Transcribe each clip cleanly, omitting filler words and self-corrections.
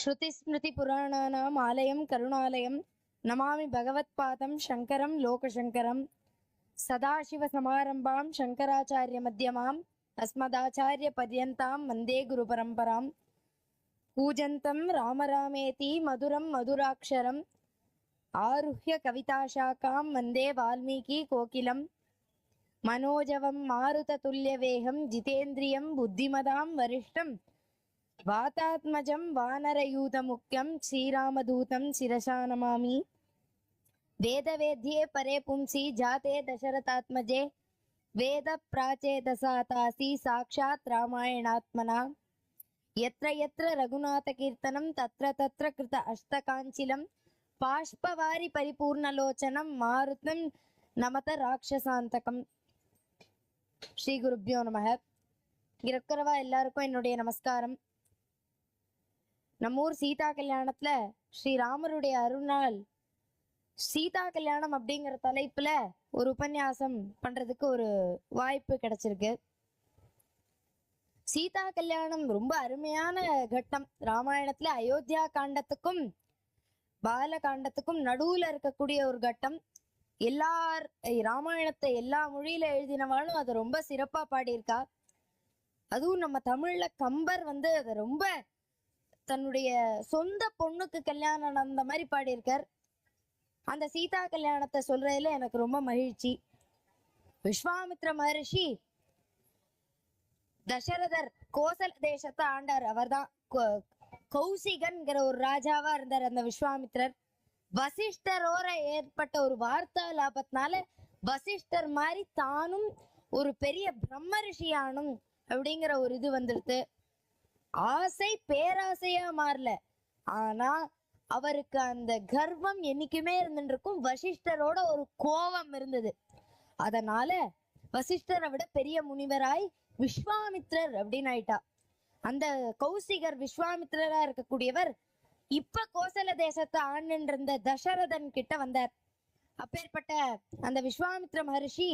श्रुतिस्मृतिपुराणानाम् आलयं करुणालयं नमामि भगवत्पादं शङ्करं लोकशङ्करं सदाशिवसमारम्भां शङ्कराचार्यमध्यमाम् अस्मदाचार्यपर्यन्तां वन्दे गुरुपरम्परां पूजन्तं राम रामेति मधुरं मधुराक्षरम् आरुह्य कविताशाखां वन्दे वाल्मीकिकोकिलं मनोजवं मारुततुल्यवेगं जितेन्द्रियं बुद्धिमतां वरिष्ठं वातात्मजं वानरयूतमुख्यं श्रीरामदूतं शिरसा नमामि। वेदवेद्ये परे पुंसि जाते दशरथात्मजे वेद प्राचेदसातासि साक्षात् रामायणात्मना यत्र यत्र रघुनाथकीर्तनं तत्र तत्र कृत अष्टकाञ्चिलं பாஷ்பவாரி பரிபூர்ணலோச்சனம் மாருத்தம் நமத ராட்சசாந்தகம். ஸ்ரீ குருப்யோ நமக. இருக்கிறவா எல்லாருக்கும் என்னுடைய நமஸ்காரம். நம்ம ஊர் சீதா கல்யாணத்துல ஸ்ரீராமருடைய அருள்நாள் சீதா கல்யாணம் அப்படிங்கிற தலைப்புல ஒரு உபன்யாசம் பண்றதுக்கு ஒரு வாய்ப்பு கிடைச்சிருக்கு. சீதா கல்யாணம் ரொம்ப அருமையான கட்டம். ராமாயணத்துல அயோத்தியா காண்டத்துக்கும் பாலகாண்டத்துக்கும் நடுவுல இருக்கக்கூடிய ஒரு கட்டம். ராமாயணத்தை எல்லா மொழியில எழுதினவாலும் அதை ரொம்ப சிறப்பா பாடியிருக்கா. அதுவும் நம்ம தமிழ்ல கம்பர் அதை ரொம்ப தன்னுடைய சொந்த பொண்ணுக்கு கல்யாணம் அந்த மாதிரி பாடியிருக்கார். அந்த சீதா கல்யாணத்தை சொல்றதுல எனக்கு ரொம்ப மகிழ்ச்சி. விஸ்வாமித்ர மகரிஷி தசரதர் கோசல தேசத்தை ஆண்டார். அவர்தான் கௌசிகன்கிற ஒரு ராஜாவா இருந்தார் அந்த விஸ்வாமித்ரர். வசிஷ்டரோட ஏற்பட்ட ஒரு வார்த்தாலாபத்தினால வசிஷ்டர் மாதிரி தானும் ஒரு பெரிய பிரம்ம ரிஷியானும் அப்படிங்கிற ஒரு இது வந்துடுது. ஆசை பேராசையா மாறல, ஆனா அவருக்கு அந்த கர்வம் என்னைக்குமே இருந்துருக்கும். வசிஷ்டரோட ஒரு கோபம் இருந்தது. அதனால வசிஷ்டரை விட பெரிய முனிவராய் விஸ்வாமித்ரர் அப்படின்னு ஆயிட்டா. அந்த கௌசிகர் விஸ்வாமித்ரரா இருக்கக்கூடியவர் இப்ப கோசல தேசத்தை ஆண்டுன்ற இந்த தசரதன் கிட்ட வந்தார். அப்பேற்பட்ட அந்த விஸ்வாமித்ர மகரிஷி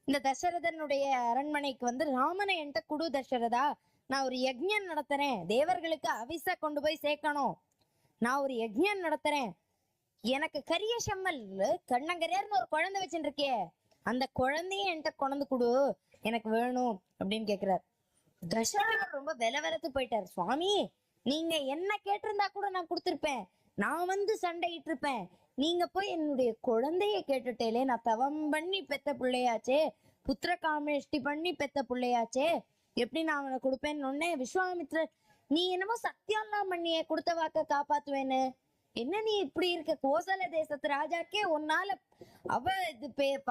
இந்த தசரதனுடைய அரண்மனைக்கு ராமனை என்கிட்ட குடு தசரதா, நான் ஒரு யஜ்ஞம் நடத்துறேன், தேவர்களுக்கு அவிச கொண்டு போய் சேர்க்கணும், நான் ஒரு யஜ்ஞம் நடத்துறேன், எனக்கு கரிய செம்மல் கண்ணங்கரையர்னு ஒரு குழந்தை வச்சுட்டு இருக்கே, அந்த குழந்தைய என்கிட்ட கொண்டு கொடு, எனக்கு வேணும் அப்படின்னு கேக்குறாரு. தசரதர் ரொம்ப வெலவெலத்து போயிட்டார். சுவாமி, நீங்க என்ன கேட்டிருந்தா கூட நான் கொடுத்திருப்பேன், நான் சண்டையிட்டு இருப்பேன், நீங்க போய் என்னுடைய குழந்தைய கேட்டுட்டேலே, நான் தவம் பண்ணி பெத்த பிள்ளையாச்சே, புத்திர காமேஷ்டி பண்ணி பெத்த பிள்ளையாச்சே, எப்படி நான் அவனை கொடுப்பேன்னு விஸ்வாமித்ரர், நீ என்னமோ சத்தியம்லாம் பண்ணியே கொடுத்த வாக்க காப்பாத்துவேன்னு, என்ன நீ இப்படி இருக்க, கோசல தேசத்து ராஜாக்கே உன்னால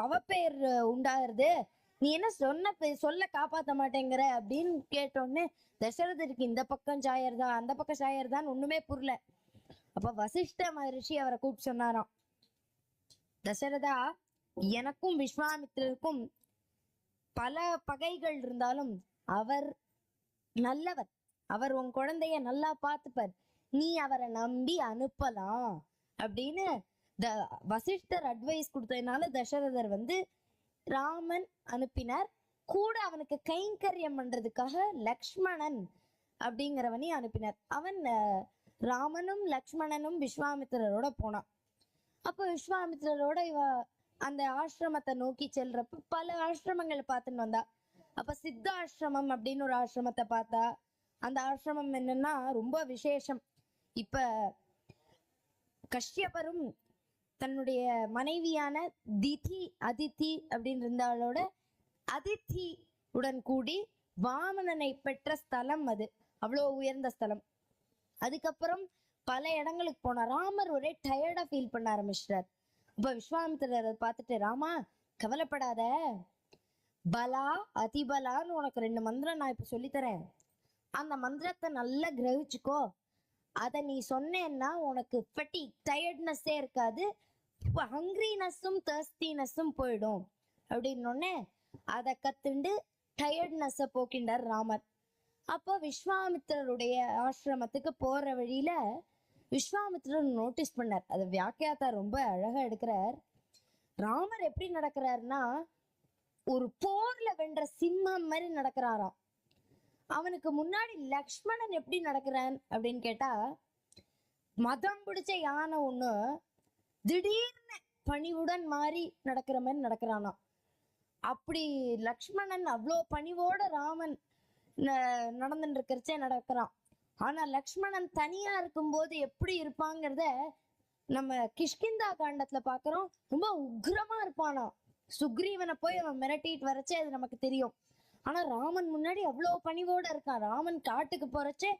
அவ பேர் உண்டாகிறது, நீ என்ன சொல்ல காப்பாத்த மாட்டேங்கிற அப்படின்னு கேட்டோன்னு தசரதருக்கு இந்த பக்கம் சாயர்தான் அந்த பக்கம் சாயர்தான் ஒண்ணுமே புரியல. அப்ப வசிஷ்ட மகரிஷி அவரை கூப்பிட்டு சொன்னாராம், தசரதா, எனக்கும் விஸ்வாமித்திரருக்கும் பல பகைகள் இருந்தாலும் அவர் நல்லவர், அவர் உன் குழந்தைய நல்லா பார்த்துப்பார், நீ அவரை நம்பி அனுப்பலாம் அப்படின்னு வசிஷ்டர் அட்வைஸ் கொடுத்ததுனால தசரதர் ராமன் அனுப்பினார். கூட அவனுக்கு கைங்கரியம் பண்றதுக்காக லக்ஷ்மணன் அப்படிங்கிறவனையும் அனுப்பினார். அவன் ராமனும் லக்ஷ்மணனும் விஸ்வாமித்திரரோட போனான். அப்ப விஸ்வாமித்திரரோட அந்த ஆசிரமத்தை நோக்கி செல்றப்ப பல ஆசிரமங்களை பார்த்துன்னு வந்தா. அப்ப சித்தாசிரமம் அப்படின்னு ஒரு ஆசிரமத்தை பார்த்தா. அந்த ஆசிரமம் என்னன்னா ரொம்ப விசேஷம். இப்ப கஷ்யபரும் தன்னுடைய மனைவியான அதித்தி அப்படின்னு இருந்தாலோட அதித்தி உடன் கூடி வாமனனை பெற்ற ஸ்தலம் அது. அவ்வளோ உயர்ந்த ஸ்தலம். அதுக்கப்புறம் பல இடங்களுக்கு போனா. ராமர் ஒரே டயர்டா ஃபீல் பண்ண ஆரம்பிச்சிட்டார். இப்ப விஸ்வாமித்திரர் பார்த்துட்டு, ராமா கவலைப்படாத, பலா அதிபலான்னு உனக்கு 2 மந்திரம் நான் இப்ப சொல்லித்தரேன், அந்த மந்திரத்தை நல்லா கிரகிச்சுக்கோ, அதை நீ சொன்னேன்னா உனக்கு டயர்ட்னஸ்ஸே இருக்காது, ஹங்கிரினஸும் தர்ஸ்டினஸும் போயிடும் அப்படின்னோடனே அதை கத்துண்டு டயர்ட்னஸை போக்கின்றார் ராமர். அப்போ விஸ்வாமித்திரருடைய ஆசிரமத்துக்கு போற வழியில விஸ்வாமித்திரர் நோட்டீஸ் பண்ணார். அதை வியாக்கியாத்தா ரொம்ப அழகா எடுக்கிறார். ராமர் எப்படி நடக்கிறாருன்னா ஒரு போர்ல வென்ற சிம்மம் மாதிரி நடக்கிறாராம். அவனுக்கு முன்னாடி லக்ஷ்மணன் எப்படி நடக்கிறான் அப்படின்னு கேட்டா, மதம் பிடிச்ச யானை ஒண்ணு திடீர்னு பணிவுடன் மாறி நடக்கிற மாதிரி நடக்கிறானா. அப்படி லக்ஷ்மணன் அவ்வளோ பணிவோட ராமன் நடந்துட்டு இருக்கிறச்சே நடக்கிறான். ஆனா லக்ஷ்மணன் தனியா இருக்கும்போது எப்படி இருப்பாங்கிறத நம்ம கிஷ்கிந்தா காண்டத்துல பாக்குறோம். ரொம்ப உக்ரமா இருப்பானா. சுக்ரீவனை போய் அவன் மிரட்டிட்டு வரச்சே அது நமக்கு தெரியும். ஆனா ராமன் முன்னாடி அவ்வளோ பணிவோட இருக்கான். ராமன் காட்டுக்கு போறச்சே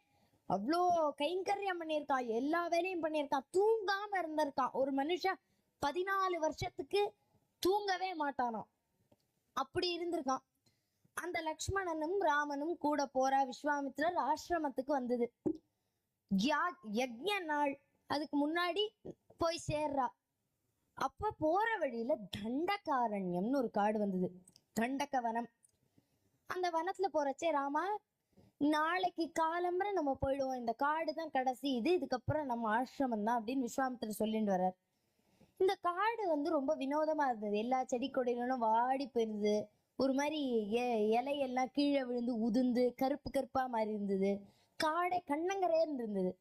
அவ்வளோ கைங்கரியம் பண்ணியிருக்கான், எல்லா வேலையும் பண்ணியிருக்கான், தூங்காம இருந்திருக்கான். ஒரு மனுஷன் 14 வருஷத்துக்கு தூங்கவே மாட்டானாம், அப்படி இருந்திருக்கான். அந்த லக்ஷ்மணனும் ராமனும் கூட போறா. விஸ்வாமித்திரர் ஆசிரமத்துக்கு வந்தது. யஜ்ஞ நாள் அதுக்கு முன்னாடி போய் சேர்றா. அப்ப போற வழியில தண்டகாரண்யம்னு ஒரு காடு வந்தது, தண்டக வனம். அந்த வனத்துல போறச்சே ராமா, நாளைக்கு காலம்பரை நம்ம போயிடுவோம், இந்த காடு தான் கடைசி, இதுக்கப்புறம் நம்ம ஆசிரமம் தான் அப்படின்னு விஸ்வாமித்திரர் சொல்லிட்டு வர்றார். இந்த காடு வந்து ரொம்ப வினோதமா இருந்தது. எல்லா செடி கொடிகளும் வாடி போயிருந்தது. ஒரு மாதிரி இலையெல்லாம் கீழே விழுந்து உதிர்ந்து கருப்பு கருப்பா மாதிரி இருந்தது. காடை கண்ணங்கரேன்னு இருந்தது.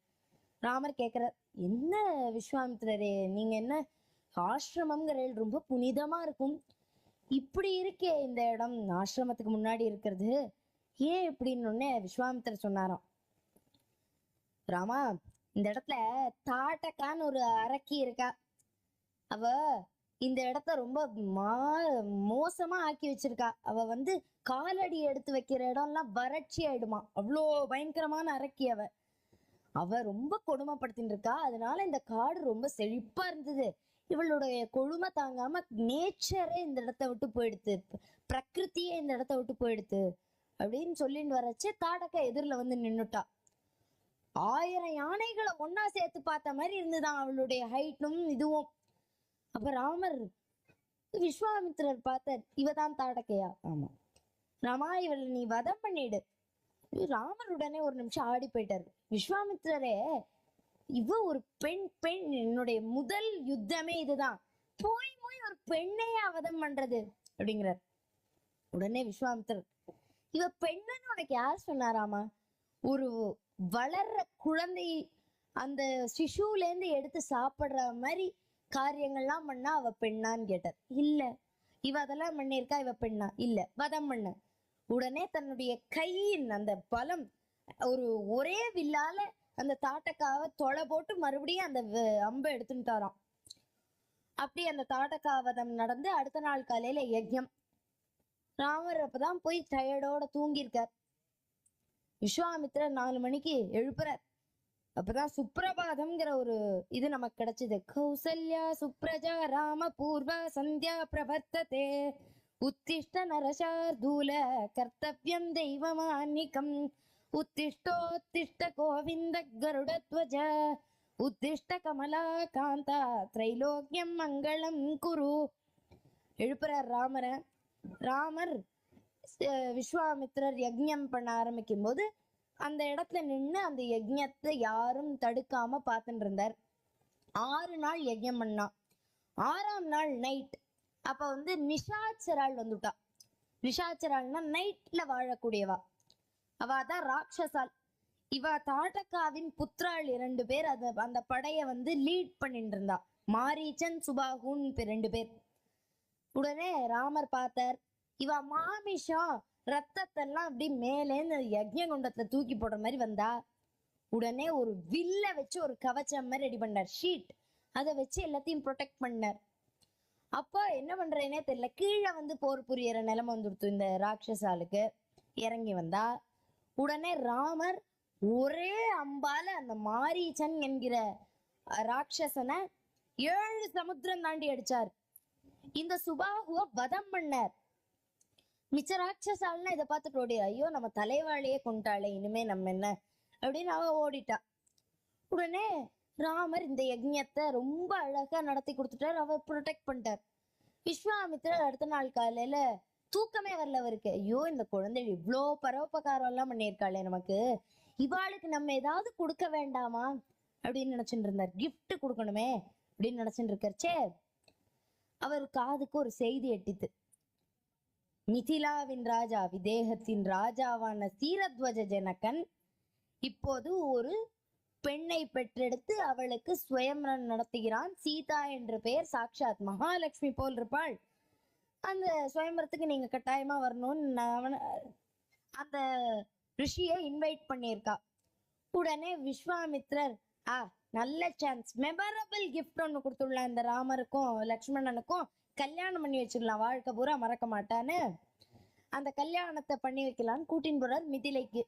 ராமர் கேட்கிறார், என்ன விஸ்வாமித்திரரே, நீங்க என்ன ஆசிரமம்ங்கிற ரொம்ப புனிதமா இருக்கும், இப்படி இருக்கே இந்த இடம் ஆசிரமத்துக்கு முன்னாடி இருக்கிறது, ஏன் இப்படின்னு விஸ்வாமித்திரர் சொன்னாராம், ராமா, இந்த இடத்துல தாட்டக்கான்னு ஒரு அரக்கி இருக்கா. அவ இந்த இடத்த ரொம்ப மோசமா ஆக்கி வச்சிருக்கா. அவ வந்து காலடி எடுத்து வைக்கிற இடம்லாம் வறட்சி ஆயிடுமா. அவ்வளோ பயங்கரமான அரக்கி அவ. அவ ரொம்ப கொடுமைப்படுத்தின்னு இருக்கா. அதனால இந்த காடு ரொம்ப செழிப்பா இருந்தது. இவளுடைய கொடுமை தாங்காம நேச்சரே இந்த இடத்த விட்டு போயிடுத்து, பிரகிருத்தியே இந்த இடத்த விட்டு போயிடுத்து அப்படின்னு சொல்லிட்டு வரச்சு தாடக்கா எதிரில வந்து நின்னுட்டா. 1000 யானைகளை ஒன்னா சேர்த்து பார்த்த மாதிரி இருந்துதான் அவளுடைய ஹைட்டும் இதுவும். அப்ப ராமர் விஸ்வாமித்திரர் பார்த்தார், இவதான் தாடக்கையா? ஆமா. ராமா, இவள் நீ வதம் பண்ணிடு. ராமர் உடனே ஒரு நிமிஷம் ஆடி போயிட்டாரு. விஸ்வாமித்திரரே, இவ ஒரு பெண், என்னுடைய முதல் யுத்தமே இதுதான், போய் ஒரு பெண்ணையே அவதம் பண்றது அப்படிங்கிறார். உடனே விஸ்வாமித்திரர், இவ பெண்ணுன்னு உனக்கு யார் சொன்னாராமா? ஒரு வளர்ற குழந்தை அந்த சிசுல இருந்து எடுத்து சாப்பிடுற மாதிரி காரியங்கள்லாம் பண்ணா அவ பெண்ணான்னு கேட்டார். இல்ல, இவ அதெல்லாம் பண்ணியிருக்கா, இவ பெண்ணா? இல்ல, வதம் பண்ண. உடனே தன்னுடைய கையின் அந்த பலம், ஒரே வில்லால அந்த தாட்டக்காவை தொலை போட்டு மறுபடியும் அந்த அம்பை எடுத்துட்டாராம். அப்படி அந்த தாட்டக்காவதம் நடந்து அடுத்த நாள் காலையில யஜ்யம். ராமர் அப்பதான் போய் டயர்டோட தூங்கியிருக்கார். விஸ்வாமித்திரர் 4 மணிக்கு எழுப்புறார். அப்பதான் சுப்ரபாதம்ங்கிற ஒரு இது நமக்கு கிடைச்சது. கௌசல்யா சுப்ரஜா ராம பூர்வ சந்தியா பிரவர்த்ததே உத்திஷ்ட நரசார்தூல கர்த்தவ்யம் தெய்வமான்னிகம் உத்திஷ்டோத்திஷ்ட கோவிந்த கருடத்வஜ உத்திஷ்ட கமலா காந்தா திரைலோக்கியம் மங்களம் குரு. எழுப்புறார் ராமரை. ராமர் விஸ்வாமித்திரர் யஜ்ஞம் பண்ண ஆரம்பிக்கும் போது அந்த இடத்துல நின்று அந்த யஜ்ஞத்தை யாரும் தடுக்காம பார்த்துட்டு இருந்தார். 6 நாள் யஜ்ஞம் பண்ணா. 6ஆம் நாள் நைட் அப்ப வந்து நிஷாச்சரால் வந்துட்டா. நிஷாச்சரால்னா நைட்ல வாழக்கூடியவா. அவதான் ராட்சசால். இவ தாட்டக்காவின் புத்திராள் 2 பேர் அந்த படைய வந்து லீட் பண்ணிட்டு இருந்தா. மாரீச்சன் சுபாகுன்னு 2 பேர். உடனே ராமர் பார்த்தார், இவ மாமிஷம் ரத்தத்தெல்லாம் அப்படி மேலேந்து யஜ்ஞ குண்டத்துல தூக்கி போடுற மாதிரி வந்தா. உடனே ஒரு வில்ல வச்சு ஒரு கவச்சம் மாதிரி ரெடி பண்ணார், ஷீட். அதை வச்சு எல்லாத்தையும் ப்ரொடெக்ட் பண்ணார். அப்போ என்ன பண்றேனே தெரியல, கீழே வந்து போர் புரியற நிலைமை வந்துடுத்து இந்த ராட்சசாலுக்கு. இறங்கி வந்தா. உடனே ராமர் ஒரே அம்பால அந்த மாரீச்சன் என்கிற ராட்சசனை 7 சமுத்திரம் தாண்டி அடிச்சார். இந்த சுபாகுவ வதம் பண்ணார். மிச்ச ராட்சசால்னா இதை பார்த்துட்டு ஓடி, ஐயோ நம்ம தலைவாழையே கொண்டாளே, இனிமே நம்ம என்ன அப்படின்னு அவ ஓடிட்டா. உடனே ராமர் இந்த யஜ்ஞத்தை ரொம்ப அழகா நடத்தி கொடுத்துட்டார். அவர் ப்ரொடெக்ட் பண்ணிட்டார். விஸ்வாமித்திரர் அடுத்த நாள் காலையில தூக்கமே வரல அவருக்கு. ஐயோ, இந்த குழந்தை இவ்வளோ பரோபகாரம் எல்லாம் பண்ணியிருக்காளே, நமக்கு இவாளுக்கு நம்ம ஏதாவது கொடுக்க வேண்டாமா அப்படின்னு நினைச்சுட்டு இருந்தார். கிஃப்ட் கொடுக்கணுமே அப்படின்னு நினைச்சுட்டு இருக்காச்சே, அவர் காதுக்கு ஒரு செய்தி எட்டித்து. மிதிலாவின் ராஜா, விதேகத்தின் ராஜாவான சீரத்வஜ ஜனகன் இப்போது ஒரு பெண்ணை பெற்றெடுத்து அவளுக்கு சுயம்வரம் நடத்துகிறான். சீதா என்ற பெயர், சாட்சாத் மகாலட்சுமி போல் இருப்பாள். அந்த சுயம்பரத்துக்கு நீங்க கட்டாயமா வரணும்னு அந்த ரிஷியை இன்வைட் பண்ணியிருக்கா. உடனே விஸ்வாமித்ரர் நல்ல சான்ஸ், மெமரபிள் கிஃப்ட் ஒண்ணு கொடுத்துடலாம், இந்த ராமருக்கும் லக்ஷ்மணனுக்கும் கல்யாணம் பண்ணி வச்சிடலாம், வாழ்க்கை பூரா மறக்க மாட்டான்னு அந்த கல்யாணத்தை பண்ணி வைக்கலான்னு கூட்டின்னு போறார் மிதிலைக்கு.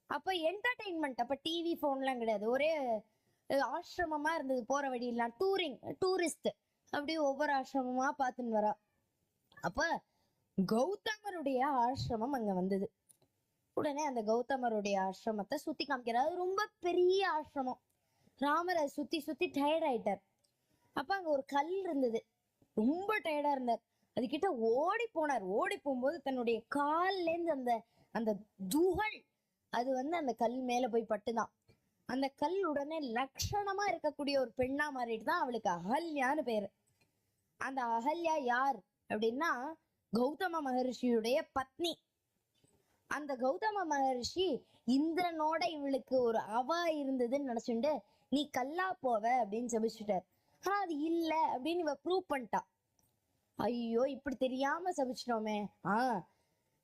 அப்ப என்டர்டைன்மெண்ட், அப்ப டிவி போன்லாம் கிடையாது, ஒரே ஆசிரமமா இருந்தது. போற வழியெல்லாம் டூரிஸ்ட் அப்படி ஒவ்வொரு ஆசிரமமா பார்த்துன்னு வரா. அப்ப கௌதமருடைய ஆசிரமம் அங்க வந்தது. உடனே அந்த கௌதமருடைய ஆசிரமத்தை சுத்தி காமிக்கிறார். ரொம்ப பெரிய ஆசிரமம். ராமரை சுத்தி சுத்தி டயர்ட் ஆயிட்டார். அப்ப அங்க ஒரு கல் இருந்தது, ரொம்ப டயர்டா இருந்தார். அதுகிட்ட ஓடி போனார். ஓடி போகும்போது தன்னுடைய கால்ல இருந்து அந்த அந்த துகள் அது அந்த கல் மேல போய் பட்டுதான். அந்த கல் உடனே லட்சணமா இருக்கக்கூடிய ஒரு பெண்ணா மாறிட்டு தான் அவளுக்கு அகல்யான்னு பேரு. அந்த அகல்யா யார் அப்படின்னா கௌதம மகரிஷியுடைய பத்னி. அந்த கௌதம மகரிஷி இந்திரனோட இவளுக்கு ஒரு அவா இருந்ததுன்னு நினைச்சுட்டு நீ கல்லா போவ அப்படின்னு சபிச்சுட்டார். ஆனா அது இல்ல அப்படின்னு இவ ப்ரூவ் பண்ணிட்டா. ஐயோ இப்படி தெரியாம சபிச்சிட்டோமே.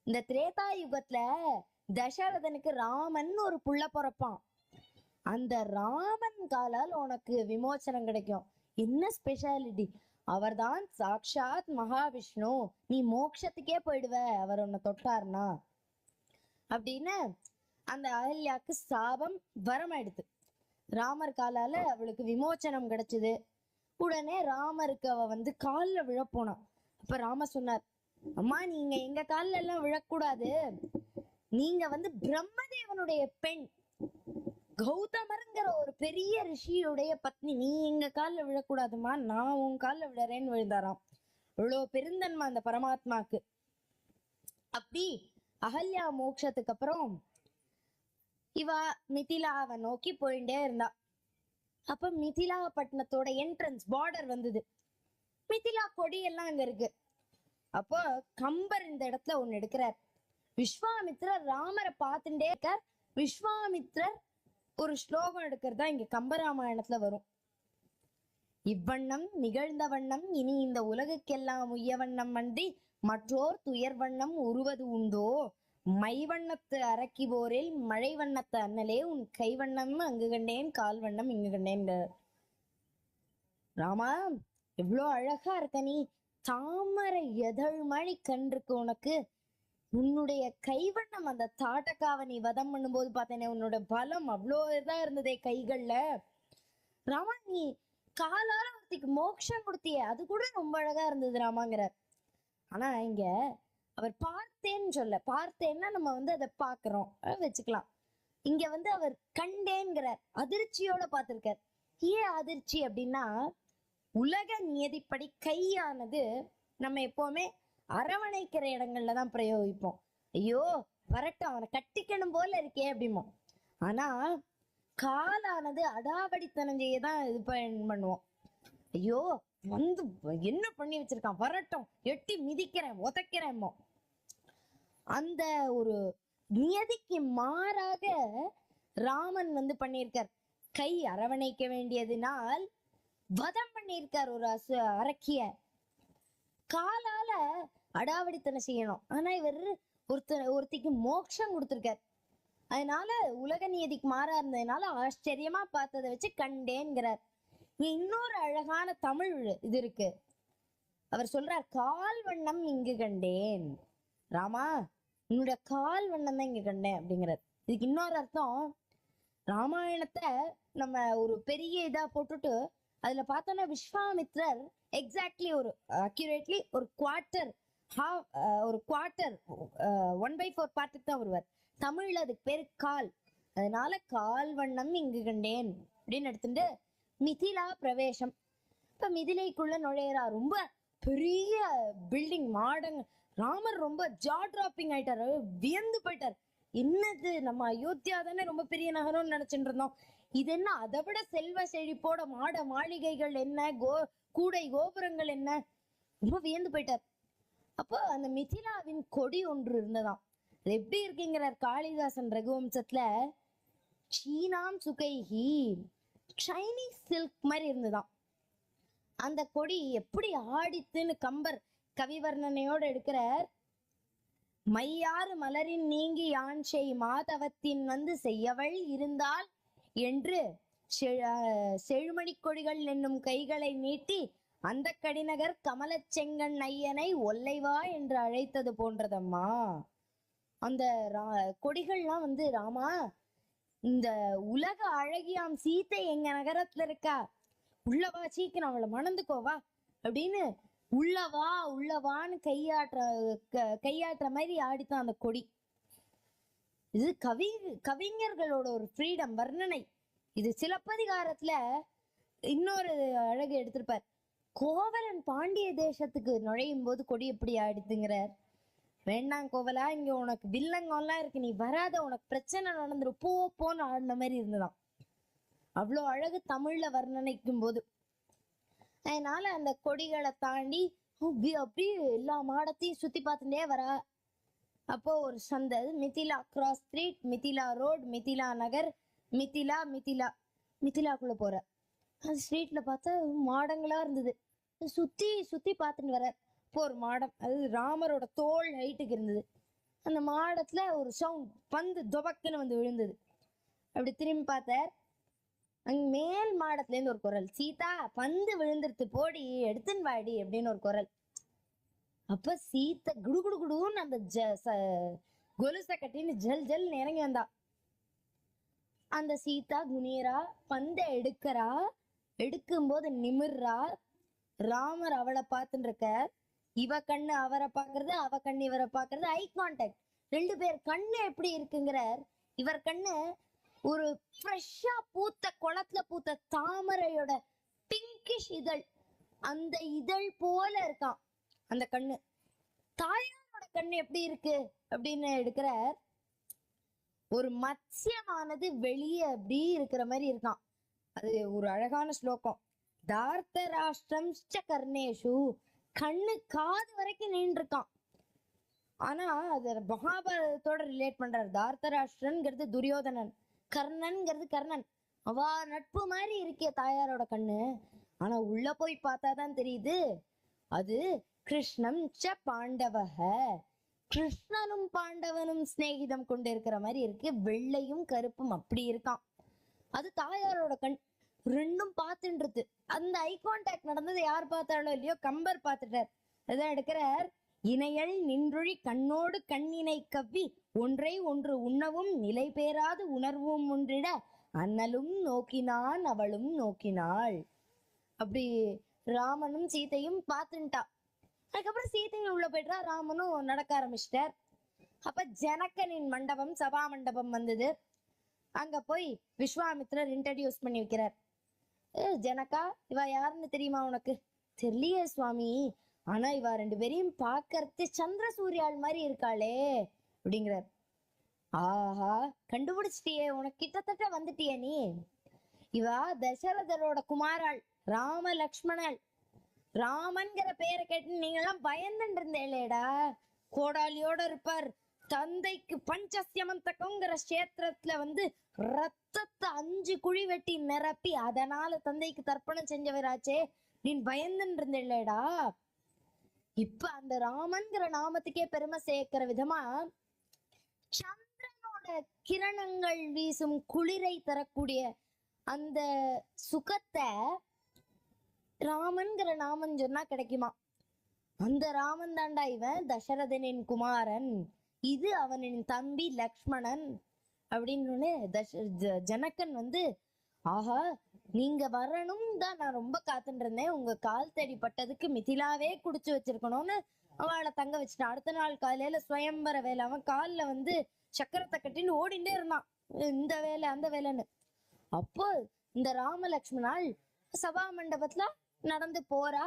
இந்த திரேதா யுகத்துல தசரதனுக்கு ராமன் ஒரு புள்ள பிறப்பான். அந்த ராமன் காலால் உனக்கு விமோசனம் கிடைக்கும். என்ன ஸ்பெஷாலிட்டி? அவர்தான் சாக்ஷாத் மகாவிஷ்ணு, நீ மோட்சத்துக்கே போயிடுவ அவர் உன்னை தொட்டார்னா அப்படின்னு அந்த அகல்யாக்கு சாபம் வரமாயிடுது. ராமர் காலால அவளுக்கு விமோச்சனம் கிடைச்சது. உடனே ராமருக்கு அவ காலில் விழப்போனான். அப்ப ராம சொன்னார், அம்மா நீங்க எங்க காலில் எல்லாம் விழக்கூடாது, நீங்க பிரம்மதேவனுடைய பெண், கௌதமருங்கிற ஒரு பெரிய ரிஷியுடைய பத்னி, நீ எங்க காலில் விழக்கூடாதுமா, நான் உன் காலில் விழறேன்னு விழுந்தாராம். இவ்வளோ பெருந்தன்மை அந்த பரமாத்மாக்கு. அப்படி அகல்யா மோட்சத்துக்கு அப்புறம் இவ மிதிலாவை நோக்கி போயிட்டே இருந்தா. அப்ப மிதிலா பட்டணத்தோட என்ட்ரன்ஸ் பார்டர் வந்தது. மிதிலா கொடி எல்லாம் அங்க இருக்கு. அப்போ கம்பர் இந்த இடத்துல ஒண்ணு எடுக்கிறார். விஸ்வாமித்ரர் ராமரை பார்த்துட்டே இருக்கார். விஸ்வாமித்ரர் ஒரு ஸ்லோகம் எடுக்கிறதா இங்க கம்பராமாயணத்துல வரும். இவ்வண்ணம் நிகழ்ந்த வண்ணம் இனி இந்த உலகுக்கெல்லாம் உய்ய வண்ணம் அன்றி மற்றோர் துயர் வண்ணம் உருவது உண்டோ, மைவண்ணத்து அரக்கி போரில் மழை வண்ணத்து அண்ணலே உன் கைவண்ணம் அங்கு கண்டேன் கால் வண்ணம் இங்கு கண்டேன். ராமா எவ்வளோ அழகா இருக்க நீ, தாமரை எதழ் மழை கன்றுக்கு உனக்கு, உன்னுடைய கைவண்ணம் அந்த தாட்டக்காவை நீ வதம் பண்ணும்போது பார்த்தேனே, உன்னோட பலம் அவ்வளோ இதா இருந்ததே கைகள்ல. ராமா நீ காலால ஒருத்திக்கு மோட்சம் கொடுத்திய, அது கூட ரொம்ப அழகா இருந்தது ராமாங்கிறார். ஆனா இங்க அவர் பார்த்தேன்னு சொல்ல, பார்த்தேன்னா நம்ம அதை பாக்குறோம் வச்சுக்கலாம். இங்க அவர் கண்டேன்கிறார், அதிர்ச்சியோட பார்த்திருக்கார். ஏன் அதிர்ச்சி அப்படின்னா உலக நியதிப்படி கையானது நம்ம எப்பவுமே அரவணைக்கிற இடங்கள்ல தான் பிரயோகிப்போம். ஐயோ வரட்டும் அவனை கட்டிக்கணும் போல இருக்கே அப்படிமோ. ஆனா காலானது அடாவடித்தனம் செய்யதான் இது பண்ணுவோம். ஐயோ என்ன பண்ணி வச்சிருக்கான், வரட்டும் எட்டி மிதிக்கிறேன் உதைக்கிறேன்மோ. அந்த ஒரு நியதிக்கு மாறாக ராமன் பண்ணியிருக்கார். கை அரவணைக்க வேண்டியதுனால் வதம் பண்ணியிருக்கார் ஒரு அரக்கிய. காலால அடாவடித்தனை செய்யணும், ஆனா இவர் ஒருத்திக்கு மோட்சம் கொடுத்திருக்கார். அதனால உலக நியதிக்கு மாறா இருந்ததுனால ஆச்சரியமா பார்த்ததை வச்சு கண்டேன்கிறார். இன்னொரு அழகான தமிழ் இது இருக்கு. அவர் சொல்றார், கால் வண்ணம் இங்கு கண்டேன். ராமா உன்னோட கால் வண்ணம் தான் இங்க கண்டேன் அப்படிங்கிறார். இதுக்கு இன்னொரு அர்த்தம், ராமாயணத்தை நம்ம ஒரு பெரிய இதா போட்டுட்டு அதுல பார்த்தோம்னா விஸ்வாமித்ரர் எக்ஸாக்ட்லி ஒரு அக்யூரேட்லி ஒரு குவார்டர் 1/4 பார்ட்டுக்கு தான் வருவார். தமிழ்ல அதுக்கு பேரு கால். அதனால கால் வண்ணம் இங்கு கண்டேன் அப்படின்னு எடுத்துட்டு மிதிலா பிரவேசம். இப்ப மிதிலைக்குள்ள நுழையிறா. ரொம்ப பெரிய பில்டிங் மாடங். ராமர் ரொம்ப ஜா டிராப்பிங் ஆயிட்டாரு, வியந்து போயிட்டார். என்னது நம்ம அயோத்தியா தானே ரொம்ப பெரிய நகரம்னு நினைச்சுட்டு இருந்தோம், இது என்ன அதை விட செல்வ செழிப்போட மாட மாளிகைகள் என்ன, கூடை கோபுரங்கள் என்ன, ரொம்ப வியந்து போயிட்டார். அப்போ அந்த மிதிலாவின் கொடி ஒன்று இருந்ததாம். அது எப்படி இருக்குங்கிறார் காளிதாசன் ரகுவம்சத்துல. சீனாம் சுகைஹி, சைனீஸ் சில்க் மாதிரி இருந்துதான் அந்த கொடி. எப்படி ஆடித்துன்னு கம்பர் கவிவர்ணனையோட எடுக்கிறார். மையாறு மலரின் நீங்கி யான் செய் மாதவத்தின் வந்து செய்யவள் இருந்தால் என்று செழுமணி கொடிகள் என்னும் கைகளை நீட்டி அந்த கடிநகர் கமலச் செங்கண் ஐயனை ஒல்லைவா என்று அழைத்தது போன்றதம்மா. அந்த கொடிகள்லாம் வந்து, ராமா, இந்த உலக அழகியாம் சீத்தை எங்க நகரத்துல இருக்கா, உள்ளவா, சீக்கிரம் அவளை மணந்துக்கோவா அப்படின்னு உள்ளவா உள்ளவான்னு கையாட்டுற மாதிரி ஆடித்தான் அந்த கொடி. இது கவிஞர்களோட ஒரு ஃப்ரீடம் வர்ணனை. இது சிலப்பதிகாரத்துல இன்னொரு அழகு எடுத்திருப்பார். கோவலன் பாண்டிய தேசத்துக்கு நுழையும் போது கொடி எப்படி ஆயிடுதுங்கிறார். வேண்டாம் கோவலா, இங்க உனக்கு வில்லங்கம்லாம் இருக்கு, நீ வராத, உனக்கு பிரச்சனை நடந்துரும், போன்னு ஆடின மாதிரி இருந்துதான். அவ்வளோ அழகு தமிழ்ல வர்ணனைக்கும் போது. அதனால அந்த கொடிகளை தாண்டி அப்படியே எல்லா மாடத்தையும் சுத்தி பார்த்துட்டே வரா. அப்போ ஒரு சந்தை, Mithila cross street, Mithila road, Mithila Nagar, மிதிலாக்குள்ள போற அந்த ஸ்ட்ரீட்ல பார்த்தா மாடங்களா இருந்தது. சுத்தி சுத்தி பார்த்துட்டு வர. இப்போ ஒரு மாடம், அது ராமரோட தோல் ஹைட்டுக்கு இருந்தது. அந்த மாடத்துல ஒரு சவுண்ட், பந்து துபக்குன்னு வந்து விழுந்தது. அப்படி திரும்பி பார்த்தார். அங்க மேல் மாடத்துல இருந்து ஒரு குரல், சீதா பந்து விழுந்துருத்து, போடி எடுத்துன்னு வாடி அப்படின்னு ஒரு குரல். அப்ப சீத்தை குடு குடு குடுன்னு அந்த கொலுசை கட்டின்னு ஜல் ஜல் இறங்கி வந்தா. அந்த சீதா குனியரா, பந்தை எடுக்கிறா. எடுக்கும் போது நிமிர்றா. ராமர் அவளை பார்த்துட்டு இருக்க. இவ கண்ணு அவரை பாக்குறது, அவ கண்ணு இவரை பாக்குறது, ஐ கான்டாக்ட். ரெண்டு பேர் கண்ணு எப்படி இருக்குங்கிறார். இவர் கண்ணு ஒரு ஃப்ரெஷ்ஷா பூத்த, குளத்துல பூத்த தாமரையோட பிங்கிஷ் இதழ், அந்த இதழ் போல இருக்கான் அந்த கண்ணு. தாயாரோட கண்ணு எப்படி இருக்கு அப்படின்னு எடுக்கிறார். ஒரு மத்யமானது வெளியே அப்படி இருக்கிற மாதிரி இருக்கான். அது ஒரு அழகான ஸ்லோகம். தார்த்த ராஷ்டிரம் கர்ணேஷு, கண்ணு காது வரைக்கும் நின்று இருக்கான். ஆனா அது மகாபாரதத்தோட ரிலேட் பண்றாரு. தார்த்த ராஷ்டிரன்ங்கிறது துரியோதனன், கர்ணன்ங்கிறது கர்ணன். அவ நட்பு மாதிரி இருக்கே தாயாரோட கண்ணு. ஆனா உள்ள போய் பார்த்தாதான் தெரியுது அது கிருஷ்ணம் ச பாண்டவக, கிருஷ்ணனும் பாண்டவனும் சிநேகிதம் கொண்டு இருக்கிற மாதிரி இருக்கு. வெள்ளையும் கருப்பும் அப்படி இருக்கான். அது தாயாரோட கண். ரெண்டும் பார்த்துன்றது. அந்த ஐ கான்டாக்ட் நடந்தது யார் பார்த்தாலோ இல்லையோ, கம்பர் பார்த்துட்டார். அதான் எடுக்கிறார். இணையல் நின்றுழி கண்ணோடு கண்ணினை கவ்வி ஒன்றை ஒன்று உண்ணவும் நிலை பேராது உணர்வும் ஒன்றிட அண்ணலும் நோக்கினான் அவளும் நோக்கினாள். அப்படி ராமனும் சீத்தையும் பார்த்துட்டா. அதுக்கப்புறம் சீத்தையும் உள்ள போயிட்டா, ராமனும் நடக்க ஆரம்பிச்சிட்டார். அப்ப ஜனகனின் மண்டபம், சபா மண்டபம் வந்தது. அங்க போய் விஸ்வாமித்ரர் இன்ட்ரடியூஸ் பண்ணி வைக்கிறார். ஜனகா, இவ யாருன்னு தெரியுமா உனக்கு? தெரியலையே சுவாமி, ஆனா இவ ரெண்டு பேரையும் பாக்கறது சந்திர சூரியாள் மாதிரி இருக்காளே அப்படிங்கிறார். ஆஹா, கண்டுபிடிச்சிட்டியே, உனக்கு கிட்டத்தட்ட வந்துட்டிய நீ. இவ தசரதரோட குமாராள், ராம லக்ஷ்மணாள். ராமன்கிற பேரை கேட்டு நீங்க எல்லாம் பயந்துட்டு இருந்தேடா. கோடாலியோட இருப்பார். தந்தைக்கு பஞ்சசியமந்தகங்கிற கஷேத்திரத்துல வந்து ரத்தத்தை 5 குழி வெட்டி நிரப்பி அதனால தந்தைக்கு தர்ப்பணம் செஞ்சவராச்சே, நீ பயந்துட்டு இருந்தேடா. இப்ப அந்த ராமன்கிற நாமத்துக்கே பெருமை சேர்க்கிற விதமா சந்திரனோட கிரணங்கள் வீசும் குளிரை தரக்கூடிய அந்த சுகத்தை ராமன்கிற நாமன் சொன்னா கிடைக்குமா? அந்த ராமன் தாண்டா இவன், தசரதனின் குமாரன், இது அவனின் தம்பி லக்ஷ்மணன் அப்படின்னு ஜனகன் வந்து, ஆஹா, நீங்க வரணும் தான் நான் ரொம்ப காத்துட்டு இருந்தேன். உங்க கால் தேடி பட்டதுக்கு மிதிலாவே குடிச்சு வச்சிருக்கணும்னு அவளை தங்க வச்சுட்டான். அடுத்த நாள் காலையில சுயம்பர வேலை. அவன் காலில் வந்து சக்கரத்தை கட்டின்னு ஓடிண்டே இருந்தான், இந்த வேலை அந்த வேலைன்னு. அப்போ இந்த ராமலக்ஷ்மணால் சபா மண்டபத்துல நடந்து போறா.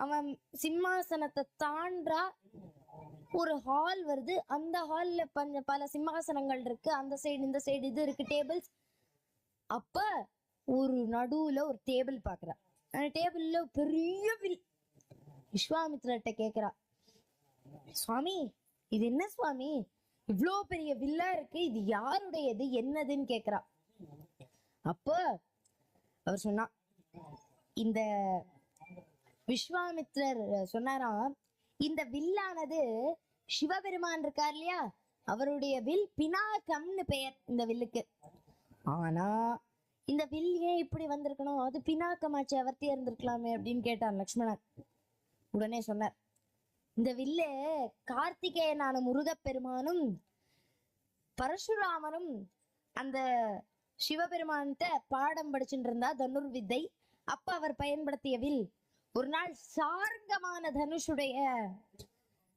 அவன் சிம்மாசனத்தை தாண்டா. ஒரு ஹால் வருது. அந்த ஹால்ல பல சிம்மாசனங்கள் இருக்கு. அந்த சைடு இந்த சைடு இது இருக்கு, டேபிள்ஸ். அப்ப ஒரு நடுவுல ஒரு டேபிள் பாக்குறா. அந்த டேபிள்ல பெரிய வில். விஸ்வாமித்திரர்கிட்ட கேக்குறா, சுவாமி இது என்ன சுவாமி, இவ்ளோ பெரிய வில்லா இருக்கு, இது யாருடையது, என்னதுன்னு கேக்குறா. அப்போ அவர் சொன்னா, இந்த விஸ்வாமித்ரர் சொன்னாராம், இந்த வில்லானது சிவபெருமான் இருக்கார் இல்லையா, அவருடைய வில் பினாகம்னு பெயர் இந்த வில்லுக்கு. ஆனா இந்த வில் ஏன் இப்படி வந்திருக்கணும், அது பினாக்கமாச்சு, அவர்த்தியா இருந்திருக்கலாமே அப்படின்னு கேட்டார் லக்ஷ்மணன். உடனே சொன்னார், இந்த வில்லு கார்த்திகேயனான முருகப்பெருமானும் பரசுராமரும் அந்த சிவபெருமான்கிட்ட பாடம் படிச்சுட்டு இருந்தா தனுர்வித்தை. அப்ப அவர் பயன்படுத்திய வில் ஒரு நாள் சார்கமான தனுஷுடைய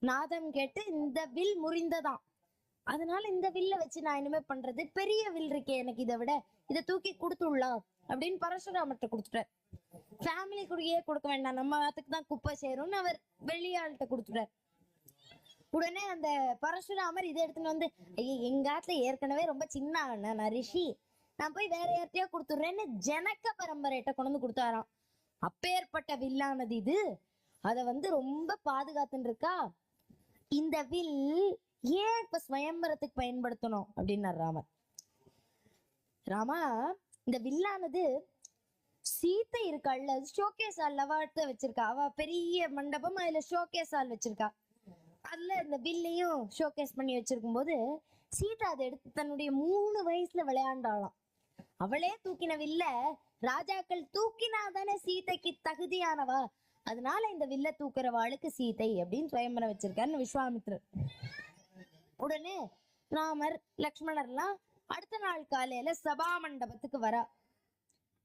நாதம் கேட்டு இந்த வில் முறிந்ததாம். அதனால இந்த வில்ல வச்சு நான் இனிமே பண்றது, பெரிய வில் இருக்கே எனக்கு, இதை விட இதை தூக்கி கொடுத்துடலாம் அப்படின்னு பரசுராமர்கிட்ட கொடுத்துட்டார். ஃபேமிலி கூடயே கொடுக்க வேண்டாம், நம்ம ஆத்துக்கு தான் குப்பை சேரும்னு அவர் வெளியாள்கிட்ட கொடுத்துட்டார். உடனே அந்த பரசுராமர் இதை எடுத்துன்னு வந்து, ஐயா எங்க ஆத்துல ஏற்கனவே ரொம்ப சின்ன நான் ரிஷி, நான் போய் வேற யார்ட்டையா கொடுத்துடுறேன்னு ஜனக பரம்பரையிட்ட கொண்டு வந்து கொடுத்தாராம். அப்பேற்பட்ட வில்லானது இது, அத வந்து ரொம்ப பாதுகாத்துன்னு இருக்கா. இந்த வில் ஏன் இப்ப ஸ்வயம்பரத்துக்கு பயன்படுத்தணும் அப்படின்னாரு ராமர். ராமா, இந்த வில்லானது சீத்தை இருக்காள்ல, ஷோகேஸ் ஹால் அவட்ட வச்சிருக்கா, அவ பெரிய மண்டபம், அதுல ஷோகேஸ் ஹால் வச்சிருக்கா. அதுல இந்த வில்லையும் ஷோகேஸ் பண்ணி வச்சிருக்கும் போது சீதா அதை எடுத்து தன்னுடைய 3 வயசுல விளையாண்டாளாம். அவளே தூக்கின வில்ல ராஜாக்கள் தூக்கினாதானே சீதைக்கு தகுதியானவா, அதனால இந்த வில்ல தூக்குறவாளுக்கு சீதை அப்படின்னு சுயம்பரம் வச்சிருக்காருன்னு விஸ்வாமித்ரர். உடனே ராமர் லக்ஷ்மணர்லாம் அடுத்த நாள் காலையில சபா மண்டபத்துக்கு வரா.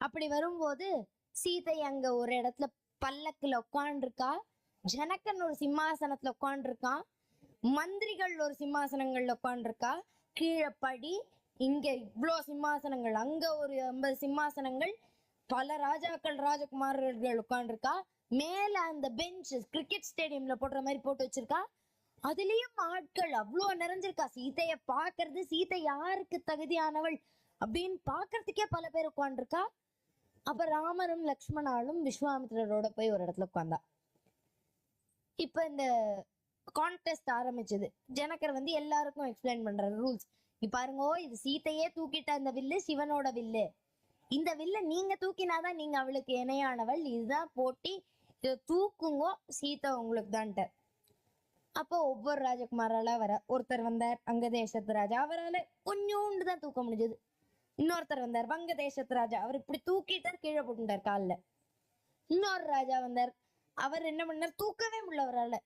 அப்படி வரும்போது சீதை அங்க ஒரு இடத்துல பல்லக்குல உட்காண்டிருக்கா, ஜனகன் ஒரு சிம்மாசனத்துல உட்காண்டிருக்கான், மந்திரிகள் ஒரு சிம்மாசனங்கள்ல உட்காண்டிருக்கா, கீழே படி, இங்க இவ்வளோ சிம்மாசனங்கள், அங்க ஒரு 50 சிம்மாசனங்கள், பல ராஜாக்கள் ராஜகுமாரர்கள் உட்காண்டிருக்கா, மேல அந்த பெஞ்ச் கிரிக்கெட் ஸ்டேடியம்ல போடுற மாதிரி போட்டு வச்சிருக்கா, அதுலயும் ஆட்கள் அவ்வளோ நிறைஞ்சிருக்கா. சீதைய பாக்குறது, சீதை யாருக்கு தகுதியானவள் அப்படின்னு பாக்குறதுக்கே பல பேர் உட்காண்டிருக்கா. அப்ப ராமரும் லக்ஷ்மணாலும் விஸ்வாமித்திரரோட போய் ஒரு இடத்துல உட்கார்ந்தா. இப்ப இந்த கான்டெஸ்ட் ஆரம்பிச்சது. ஜனகர் வந்து எல்லாருக்கும் எக்ஸ்பிளைன் பண்றாரு ரூல்ஸ். நீ பாருங்க, இது சீத்தையே தூக்கிட்ட அந்த வில்லு சிவனோட வில்லு, இந்த வில்ல நீங்க தூக்கினாதான் நீங்க அவளுக்கு இணையானவள், இதுதான் போட்டி, இதை தூக்குங்கோ, சீதை உங்களுக்கு தான்ட்ட. அப்போ ஒவ்வொரு ராஜகுமாரால வர, ஒருத்தர் வந்தார் அங்க தேசத்து ராஜா, அவரால் கொஞ்சோண்டு தான் தூக்க முடிஞ்சது. இன்னொருத்தர் வந்தார் வங்க தேசத்து ராஜா, அவர் இப்படி தூக்கிட்டார், கீழே போட்டுட்டார் காலில். இன்னொரு ராஜா வந்தார், அவர் என்ன பண்ணார், தூக்கவே முடியல அவரால்.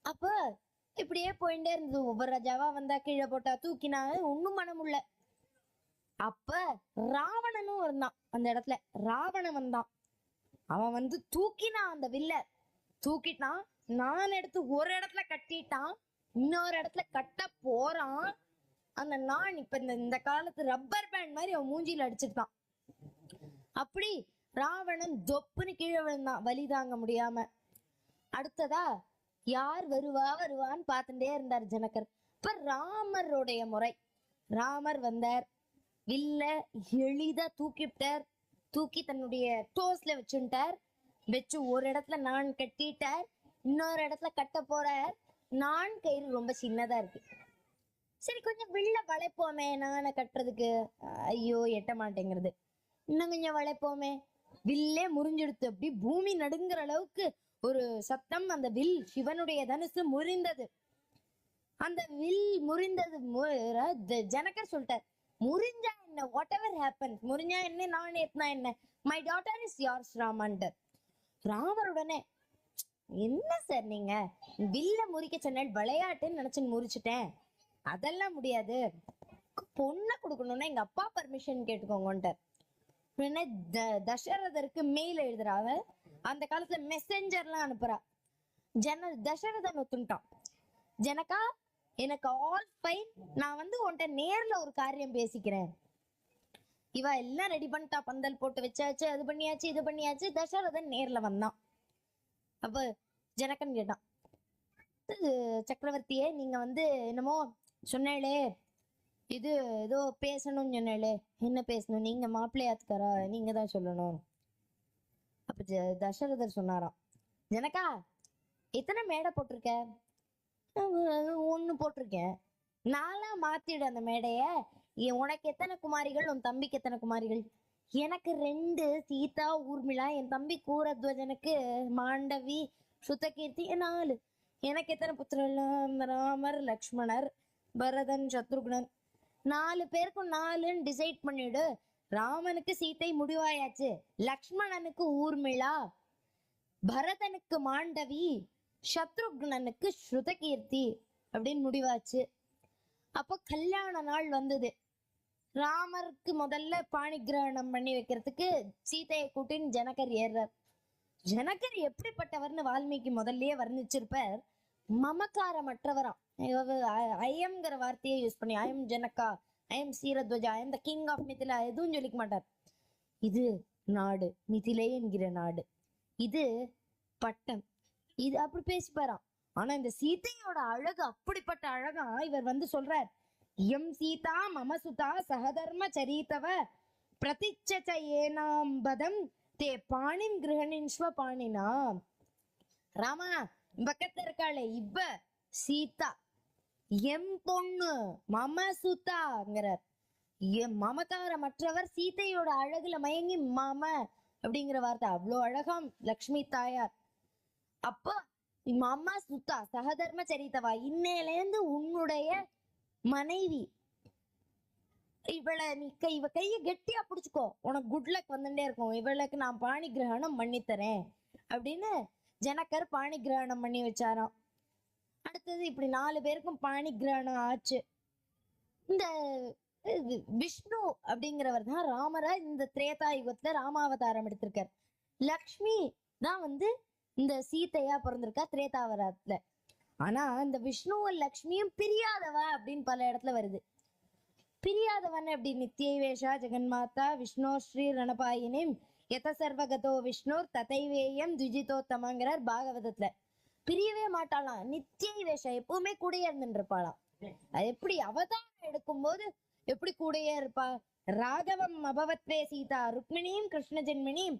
அப்ப இப்படியே போயிட்டே இருந்தது. ஒவ்வொரு ராஜாவா வந்தா, கீழே போட்டா, தூக்கினா, ஒண்ணும் பண்ண முடியல. அப்ப ராவணனும் இருந்தான் அந்த இடத்துல. ராவணன் வந்தான், அவன் வந்து தூக்கினான் அந்த வில்ல, தூக்கிட்டான், நான் எடுத்து ஒரு இடத்துல கட்டிட்டான், இன்னொரு இடத்துல கட்ட போறான். அந்த நான் இப்ப இந்த காலத்து ரப்பர் பேண்ட் மாதிரி அவன் மூஞ்சியில அடிச்சிருக்கான். அப்படி ராவணன் தொப்புன்னு கீழே விழுந்தான், வலி தாங்க முடியாம. அடுத்ததா யார் வருவான்னு பார்த்துட்டே இருந்தார் ஜனகர். இப்ப ராமருடைய முறை. ராமர் வந்தார், வில்ல எளிதா தூக்கிட்டார், தூக்கி தன்னுடைய டோஸ்ல வச்சுட்டார், வச்சு ஒரு இடத்துல நான் கட்டிட்டார், இன்னொரு இடத்துல கட்ட போறார். நான் கயிறு ரொம்ப சின்னதா இருக்கு, சரி கொஞ்சம் வில்ல வளைப்போமே நானை கட்டுறதுக்கு, ஐயோ எட்ட மாட்டேங்கிறது, இன்னும் கொஞ்சம் வளைப்போமே, வில்லே முறிஞ்செடுத்து அப்படி பூமி நடுங்குற அளவுக்கு ஒரு சத்தம். அந்த வில் சிவனுடைய தனுசு முறிந்தது. அந்த வில் முறிந்தது. ஜனகர் சொல்லிட்டார், முறிஞ்சா என்ன, வாட் எவர் ஹேப்பன், முறிஞ்சா என்ன, நான் ஏத்னா என்ன, மை டாட்டர் இஸ் யார்ஸ் ராமன்டர். ராமருடனே, என்ன சார் நீங்க வில்ல முறிக்க சொன்ன, விளையாட்டுன்னு நினைச்சு முறிச்சுட்டேன், அதெல்லாம் முடியாது, பொண்ணை கொடுக்கணும்னா எங்க அப்பா பர்மிஷன் கேட்டுக்கோங்கன்ட்டார். உடனே தசரதருக்கு மெயில் எழுதுறாவ. அந்த காலத்துல மெசஞ்சர்லாம் அனுப்புறா. தசரதன் ஒத்துட்டான், ஜனகா எனக்கு ஆல் ஃபைன், நான் வந்து உன்கிட்ட நேர்ல ஒரு காரியம் பேசிக்கிறேன். இவ எல்லாம் ரெடி பண்ணிட்டா, பந்தல் போட்டு வச்சாச்சு, அது பண்ணியாச்சு, இது பண்ணியாச்சு. தசரதன் நேர்ல வந்தான். அப்ப ஜனகன் கேட்டான், சக்கரவர்த்தியே நீங்க வந்து என்னமோ சொன்னேளே, இது ஏதோ பேசணும்னு சொன்னேளே, என்ன பேசணும், நீங்க மாப்பிள்ளையாத்துக்காரா, நீங்க தான் சொல்லணும். அப்ப தசரதர் சொன்னாராம், ஜனகா எத்தனை மேடை போட்டிருக்க? 1 போட்டிருக்கேன். நாளா மாத்திடு அந்த மேடைய. உனக்கு எத்தனை குமாரிகள், உன் தம்பிக்கு எத்தனை குமாரிகள்? எனக்கு 2, சீதா ஊர்மிளா. என் தம்பி கூரத்வஜனுக்கு மாண்டவி சுத்தகீர்த்தி 4. எனக்கு எத்தனை புத்திரர்கள்? ராமர் லக்ஷ்மணர் பரதன் சத்ருக்னன். 4 பேருக்கும் 4ன்னு டிசைட் பண்ணிடு. ராமனுக்கு சீத்தை முடிவாயாச்சு, லக்ஷ்மணனுக்கு ஊர்மிளா, பரதனுக்கு மாண்டவி, சத்ருக்னனுக்கு ஸ்ருதகீர்த்தி அப்படின்னு முடிவாச்சு. அப்போ கல்யாண நாள் வந்தது. ராமருக்கு முதல்ல பாணி கிரகணம் பண்ணி வைக்கிறதுக்கு சீதையை கூட்டின்னு ஜனகர் ஏறார். ஜனகர் எப்படிப்பட்டவர்னு வால்மீகி முதல்லயே வர்ணிச்சிருப்பார். மமக்காரமற்றவராம். ஐயம்ங்கிற வார்த்தையை யூஸ் பண்ணி, ஐயம் ஜனகா, ஐயம் சீரத்வஜா, ஐயம் த கிங் ஆஃப் மிதிலா எதுவும் சொல்லிக்க மாட்டார். இது நாடு, மிதிலை என்கிற நாடு, இது பட்டம், இது அப்படி பேசிப்பாராம். ஆனா இந்த சீதையோட அழகு அப்படிப்பட்ட அழகா இவர் வந்து சொல்றார். எம் சீதா மம சுதா சகதர்ம சரித்தவ பிரதிச்ச ஏனாம்பதம் தே பாணிம் கிரகணின்ஸ்வ பாணினா. ராமா, பக்கத்துல இருக்காளே இவ சீதா, எம் பொண்ணு, மம சுதாங்கிறார். மமகாரமற்றவர், சீதையோட அழகுல மயங்கி மம அப்படிங்கிற வார்த்தை அவ்வளோ அழகாம் லக்ஷ்மி தாயார். அப்போ மம சுதா சகதர்ம சரித்தவா, இன்னையிலேருந்து உன்னுடைய மனைவி. இவளை நீ இவ கைய கெட்டியா புடிச்சுக்கோ, உனக்கு குட் லக் வந்துட்டே இருக்கும், இவளுக்கு நான் பாணி கிரகணம் பண்ணித்தரேன் அப்படின்னு ஜனகர் பாணி கிரகணம் பண்ணி வச்சாராம். அடுத்தது இப்படி 4 பேருக்கும் பாணி கிரகணம் ஆச்சு. இந்த விஷ்ணு அப்படிங்கிறவர் தான் ராமரா இந்த திரேதா யுகத்துல ராமாவதாரம் எடுத்திருக்கார். லக்ஷ்மி தான் வந்து இந்த சீதையா பிறந்திருக்கா திரேதாவதாரத்துல. ஆனா இந்த விஷ்ணுவும் லக்ஷ்மியும் பிரியாதவா அப்படின்னு பல இடத்துல வருது. பிரியாதவன் அப்படி நித்யவேஷா ஜெகன்மாதா விஷ்ணு ஸ்ரீ ரணபாயினிம் எத சர்வகதோ விஷ்ணு ததைவேயம் துஜிதோத்தமங்கிறார் பாகவதத்துல. பிரியவே மாட்டாளாம், நித்யவேஷா எப்பவுமே கூடயே இருந்துட்டு இருப்பாளாம். அது எப்படி அவதாரம் எடுக்கும் போது எப்படி கூடயே இருப்பா. ராகவம் அபவத்வே சீதா ருக்மிணீம் கிருஷ்ண ஜென்மினீம்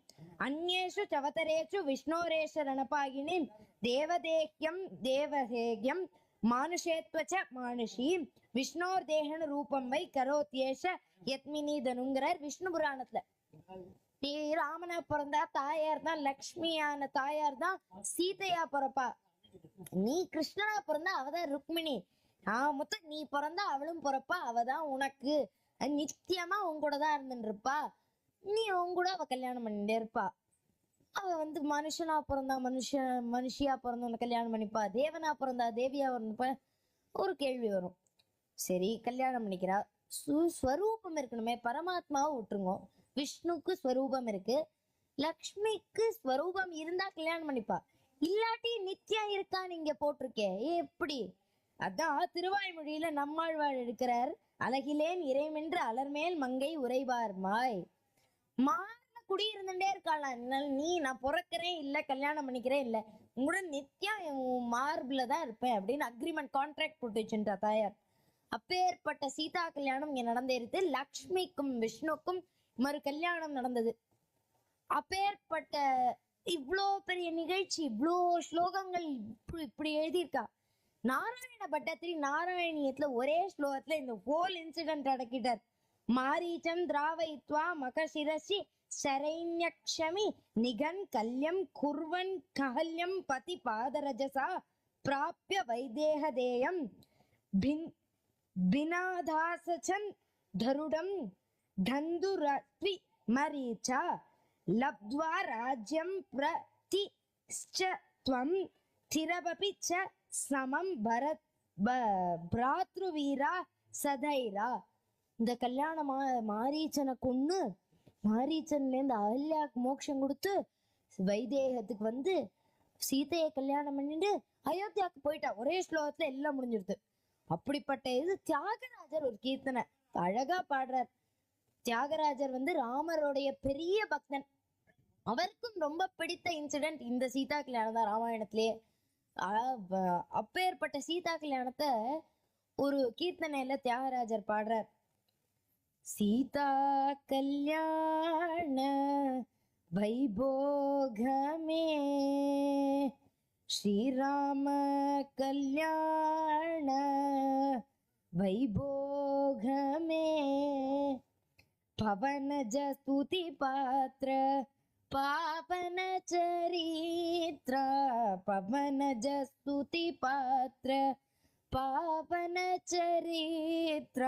அந்நேஷு சவதரேஷு விஷ்ணோரேஷ ரணபாகினீம் தேவதேஹ்யம் தேவதேஹ்யம் மானுஷேத்வச்ச மானுஷீம் விஷ்ணோர் தேகன ரூபம் வை கரோத்யேஷ யத்மினி தனுங்கிறார் விஷ்ணு புராணத்துல. நீ ராமனா பிறந்தா தாயார் தான் லக்ஷ்மியான தாயார் தான் சீதையா பிறப்பா. நீ கிருஷ்ணனா பிறந்தா அவதான் ருக்மிணி. மொத்தம் நீ பிறந்தா அவளும் பிறப்பா, அவதான் உனக்கு நித்தியமா உன் கூட தான் இருந்துட்டு இருப்பா. நீ உன் கூட அவ கல்யாணம் பண்ணிட்டே இருப்பா. அவ வந்து மனுஷனா பிறந்தா மனுஷியா பிறந்தவன கல்யாணம் பண்ணிப்பா, தேவனா பிறந்தா தேவியா பிறந்தப்ப ஒரு கேள்வி வரும். சரி கல்யாணம் பண்ணிக்கிறா, ஸ்வரூபம் இருக்கணுமே, பரமாத்மாவை விட்டுருங்க. விஷ்ணுக்கு ஸ்வரூபம் இருக்கு, லக்ஷ்மிக்கு ஸ்வரூபம் இருந்தா கல்யாணம் பண்ணிப்பா, இல்லாட்டி நித்யா இருக்கா நீங்க போட்டிருக்கே எப்படி? அதான் திருவாய்மொழியில நம்மாழ்வார் இருக்கிறார். அழகிலேன் இறைமென்று அலர்மேல் மங்கை உரைபார் மாய். மார்ல குடியிருந்துட்டே இருக்காளாம். நீ நான் பிறக்கிறேன் இல்ல கல்யாணம் பண்ணிக்கிறேன் இல்ல, உங்களோட நித்தியம் மார்பில தான் இருப்பேன் அப்படின்னு அக்ரிமெண்ட் கான்ட்ராக்ட் போட்டு வச்சுட்டா தாயார். அப்பேற்பட்ட சீதா கல்யாணம் இங்க நடந்தேருது. லக்ஷ்மிக்கும் விஷ்ணுக்கும் மறு கல்யாணம் நடந்தது. அப்பேற்பட்ட இவ்வளோ பெரிய நிகழ்ச்சி, இவ்வளோ ஸ்லோகங்கள் இப்படி எழுதியிருக்கா. நாராயண பட்டத்திரி நாராயணியத்துல ஒரே ஸ்லோகத்துல இந்த ஹோல் இன்சிடென்ட் அடக்கிட்டார். மாரீச்சம் திராவயித்வா மகசிரசி சரைண்யக்ஷமி நிகன் கல்யம் குர்வன் கஹல்யம் பதி பாதரஜசா பிராப்ய வைதேகதேயம் பினாதாசசன் தருடம் தந்துரத்வி மரீச்சா லப்த்வா ராஜ்யம் பிரதிஷ்சத்வம் திரபபி ச சமம் பரத் பிராத்ருவீரா சதைரா. இந்த கல்யாணம் மாரீச்சனை கொன்னு மாரீச்சன்ல இருந்து அகல்யாக்கு மோட்சம் கொடுத்து வைதேகத்துக்கு வந்து சீதையை கல்யாணம் பண்ணிட்டு அயோத்தியாவுக்கு போயிட்டா. ஒரே ஸ்லோகத்துல எல்லாம் முடிஞ்சிருது. அப்படிப்பட்ட இது தியாகராஜர் ஒரு கீர்த்தனை அழகா பாடுறார். தியாகராஜர் வந்து ராமருடைய பெரிய பக்தன். அவருக்கும் ரொம்ப பிடித்த இன்சிடென்ட் இந்த சீதா கல்யாணம் தான் ராமாயணத்திலேயே. அப்பேற்பட்ட சீதா கல்யாணத்தை ஒரு கீர்த்தனையில தியாகராஜர் பாடுறார். சீதா கல்யாண வைபோகமே ஸ்ரீராம கல்யாண वैभोगमे पवनज स्तुति पात्र पावन चरित्र पवनज स्तुति पात्र पावन चरित्र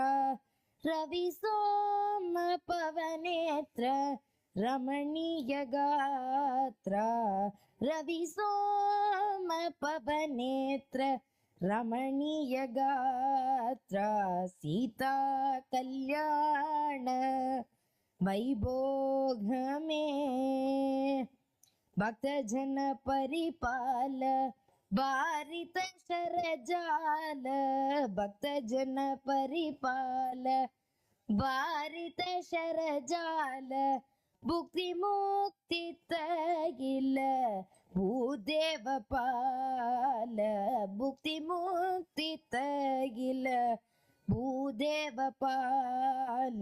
रवि सोम पवनेत्र रमणीय गात्र रवि सोम पवनेत्र रमणीय गात्र सीता कल्याण वैभोगमे भक्तजन परिपाल बारित शरजाल भक्तजन परिपाल बारित शरजाल भुक्ति मुक्ति तगिल भूदेव पाल भुक्ति मुक्ति तगिल भूदेव பால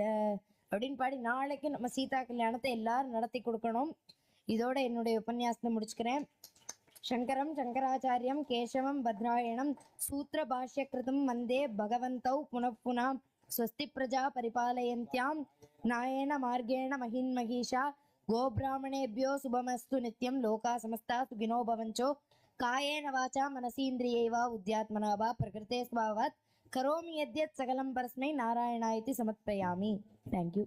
அப்படின்னு பாடி நாளைக்கு நம்ம சீதா கல்யாணத்தை எல்லாரும் நடத்தி கொடுக்கணும். இதோட என்னுடைய உபன்யாசத்தை முடிச்சுக்கிறேன். சங்கரம் சங்கராச்சாரியம் கேசவம் பத்ராயணம் சூத்திர பாஷ்யகிருதம் வந்தே பகவந்தௌ புனః ஸ்வஸ்தி பிரஜா பரிபாலயந்த்யாம் நாயேன மார்கேண மகின்மகிஷா गोब्राह्मणेभ्यो शुभमस्तु नित्यं लोका समस्ता सुखिनो भवन्तु कायेन वाचा मनसीन्द्रियैव उद्यात्मना वा प्रकृते स्वभावात् करोमि यद्यत् सकलं परस्मै नारायणाय इति समर्पयामि. Thank you.